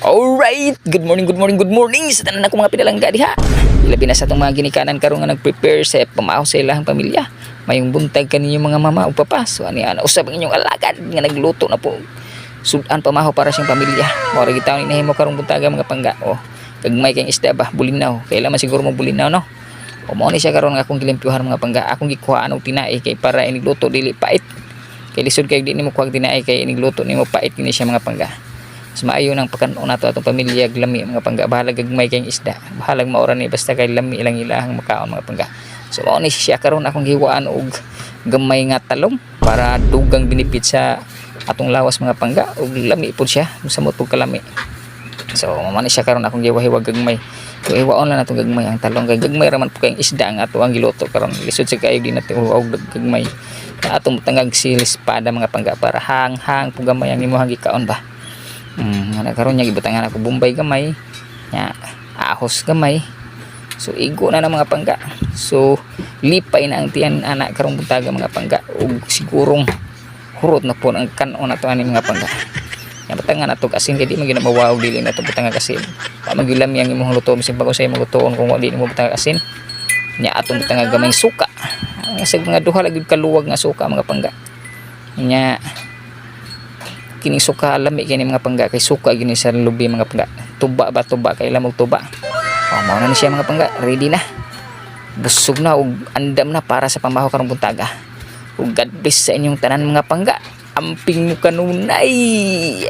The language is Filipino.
Alright, good morning, good morning, good morning sa tanan ako mga pinalangga diha. Labi na sa itong mga ginikanan karon nga nag-prepare sa pamahaw sa ilahang pamilya. Mayong buntag kaninyong mga mama o papa. So ani ana usab ang inyong alagad nga nagluto na po. Sudan pamahaw para siyang pamilya. Mora gitaw ni nahimo karong buntaga mga pangga. O gagmay kayong isda ba bulinaw. Kailan man siguro mo bulinaw no. O mo ni siya karon nga akong gilimpyuhan mga pangga. Akong gikuhaan og tinai kay para inigluto dili pait. Kay lisod kay di nimo kuha tinai kay inigluto nimo pait kini siya mga pangga. Mas maayo nang pagkanon nato atong pamilya lami mga pangga. Bahalag gagmay kayong isda. Bahalag maura ni basta kay lami ilang ilahang makaon mga pangga. So mao ni siya karon akong giwaan og gamay nga talong para dugang binipit sa atong lawas mga pangga og lami pud siya samot pud kalami. So mao ni siya karon akong giwahiwag gagmay. So iwaon lang natong gagmay ang talong kay gagmay raman po kayong isda nga ato ang giluto karon lisod sa kayo di natin og gagmay. Atong tangag silispada mga pangga para hang-hang pug gamay ang imong gikaon ba. Nga karon nya gibutangan ako bombay gamay nya ahos gamay. So igo na mga pangga. So lipay na ang tiyan anak karong buntaga mga pangga ug sigurong hurot na po ang kanon nato ani mga pangga. Nya butangan nato asin kay di man ginabawaw dili nato butangan asin. Pa magilami ang imong luto bisan bago sa imong lutoon kung wala di mo butangan asin. Nya atong butangan gamay suka. Ang sa mga duha lagi kaluwag nga suka mga pangga. Nya kini suka lami kini mga pangga kay suka gini sa lubi mga pangga. Tuba ba tuba kay lamog tuba. Mao na ni siya mga pangga, ready na. Busog na ug andam na para sa pamahaw karong buntaga. Ug God bless sa inyong tanan mga pangga. Amping mo kanunay.